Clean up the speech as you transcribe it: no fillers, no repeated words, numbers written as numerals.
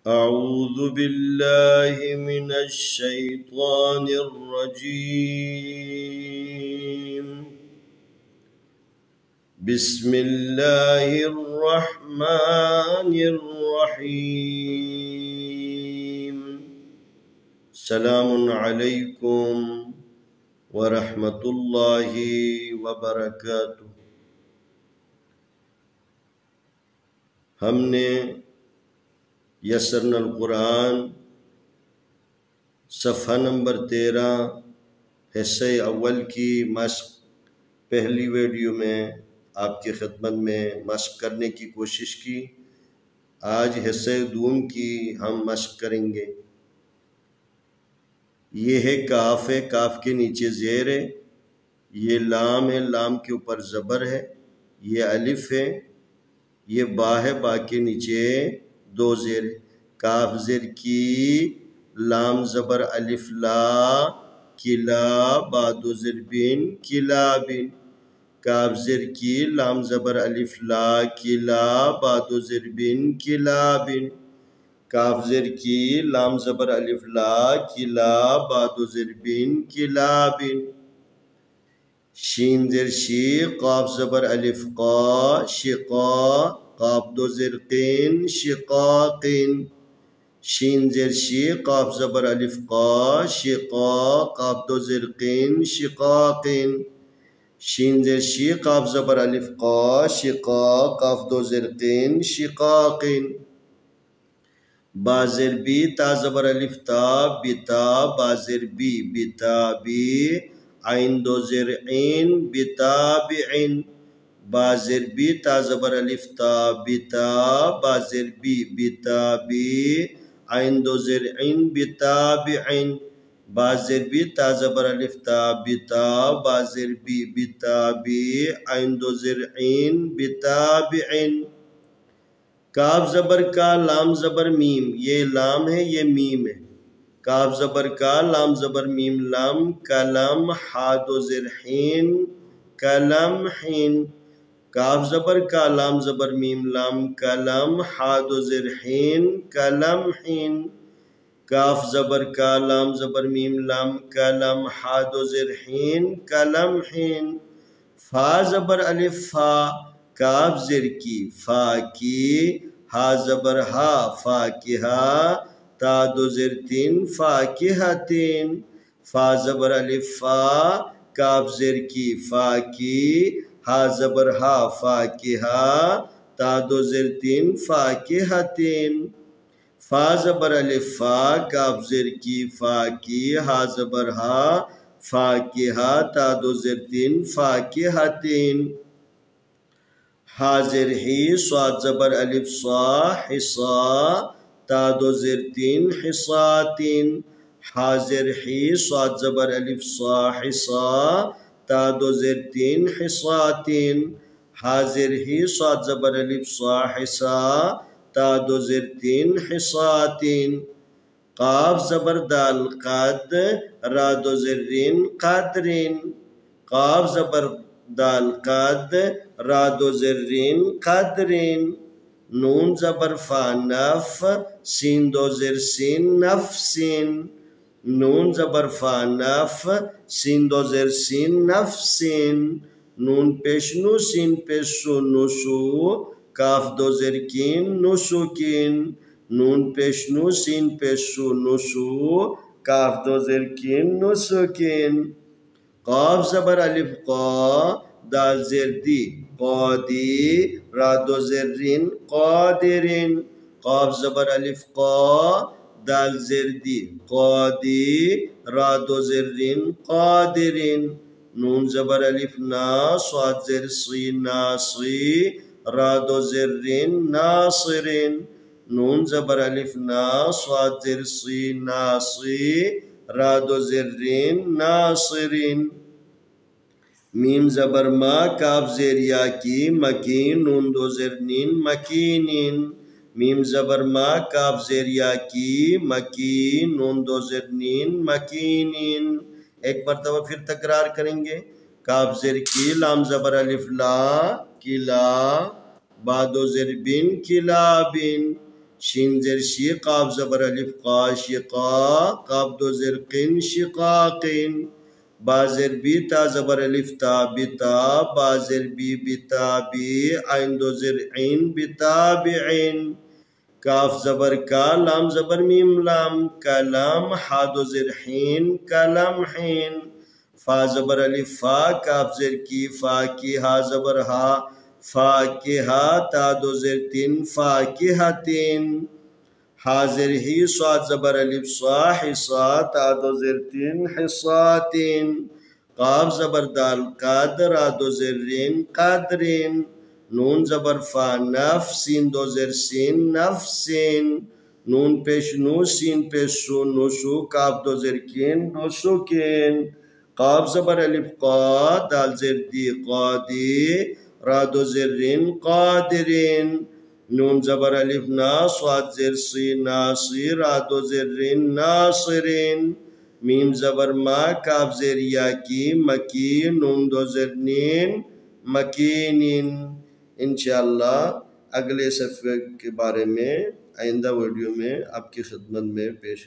أعوذ بالله من الشيطان الرجيم. بسم الله الرحمن الرحيم. سلام عليكم ورحمة الله وبركاته. ہم نے یسرنا القرآن صفحہ نمبر 13 حصہ اول کی مشق پہلی ویڈیو میں آپ کی خدمت میں مشق کرنے کی کوشش کی. آج حصہ دوم کی ہم مشق کریں گے. یہ ہے کاف کے نیچے زیر ہے. یہ لام ہے، لام کے اوپر زبر ہے. یہ الف ہے. یہ با ہے، با کے نیچے دو زیر. کاف زیر کی، لام زبر الف لا، کلا، با دو زیر بن، کلا بن. کاف زیر کی، لام زبر الف لا، کلا، با دو زیر بن، کلا بن. کاف زیر کی، لام زبر الف لا، کلا، با دو زیر بن، کلا بن. شین زیر شی، قاف زبر الف قا، شقا، قاف دو زیر قین، شقاقین. شین زیر شی، قاف زبر الف قا، شقا، قاف دو زیر قین، شقاقین. شین زیر شی، قاف زبر الف قا، شقا، قاف دو زیر قین، شقاقین. با زیر بی، تا زبر الف تا، بتا، با زیر بی، بتا بی. عین دو زیر عین، بتابعین. با زیر بی، تا زبر الف تا، بتا، با زیر بی، بتا بی. عین دو زیر عین، بتابعین. با زیر بی، تا زبر الف تا، بتا، با زیر بی، بتا بی. عین دو زیر عین، بتابعین. کاف زبر کا، لام زبر میم. یہ لام ہے، یہ میم ہے. کاف زبر کا، لام زبر میم، لم، کلم، حا دو زیر حین، کلم حین. کاف زبر کا، لام زبر میم، لم، کلم، حا دو زیر حین، کلم حین. کاف زبر کا، لام زبر میم، لم، کلم، حا دو زیر حین، کلم حین. فا زبر الف فا، کاف زیر کی، فا کی. ہا زبر ہا، فا کی ہا. تا دو زیر تین، فاکہتین. فا زبر الف فا، کاف زیر کی، فا کی. ہا زبر ہا، فا کی ہا. تا دو زیر تین، فاکہتین. فا زبر الف فا، کاف زیر کی، فا کی. ہا زبر ہا، فا کی ہا. تا دو زیر تین، فاکہتین. ہا زیر ہی، صاد زبر الف صا، حصا. تا دو زیر تین، حصاتین. ہا زیر ہی، صاد زبر الف صا، حصا. تا دو زیر تین، حصاتین. ہا زیر ہی، صاد زبر الف صا، حصا. تا دو زیر تین، حصاتین. قاف زبر دال قد، را دو زیر رین، قدرین. قاف زبر دال قد، را دو زیر رین، قدرین. نون زبر فا نف، سین دو زیر سین، نفسین. نون زبر فا نف، سین دو زیر سین، نفسین. نون پیش نو، سین پیش سو، نسو. کاف دو زیر کین، نسوکین. نون پیش نو، سین پیش سو، نسو. کاف دو زیر کین، نسوکین. قاف زبر الف قا، دال زیر دی، قادی. را دو زیر رین، قادرین. قاف زبر الف قا، دال زیر دی، قادی. را دو زیر رین، قادرین. نون زبر الف نا، صاد زیر سی، ناصی. را دو زیر رین، ناصرین. نون زبر الف نا، صاد زیر سی، ناصی. را دو زیر رین، ناصرین. میم زبر ما، کاف زیر یا کی، مکین. نون دو زیر نین، مکینین. میم زبر ما، کاف زیر یا کی، مکین. نون دو زیر نین، مکینین. ایک مرتبہ پھر تکرار کریں گے. کاف زیر کی، لام زبر الف لا، کلا. با دو زیر بن، کلا بن. شین زیر شی قاف زبر الف قا شقا قاف دو زیر قن شقاقن با زیر بی تا زبر الف تا بتا با زیر بی بتا بی عین دو زیر عین بتابعن کاف زبر کا لام زبر میم لام کلام حا دو زیر حین کلم حین فا زبر الف فا کاف زیر کی فا کی ہا زبر ہا فا کی ہا تا دو زیر تین فا کی ہا تین حاضر ہی صاد زبر الف صا حصا تا دو زیر تین حصاتین قاف زبر دال قادر دو زیر رین قادرین نون زبر فا نف سین دو زیر سین نفسین نون پیش نو سین پیش سو نسو کاف دو زیر کین نسوکین قاف زبر الف قا دال زیر دی قادی را دو زیر رین قادرین نون زبر الف نا صاد زیر سی ناصی را دو زیر رین ناصرین میم زبر ما کاف زیر یا کی مکی نون دو زیر نین مکینین انشاءاللہ اگلے صفحے کے بارے میں آئندہ ویڈیو میں آپ کی خدمت میں پیش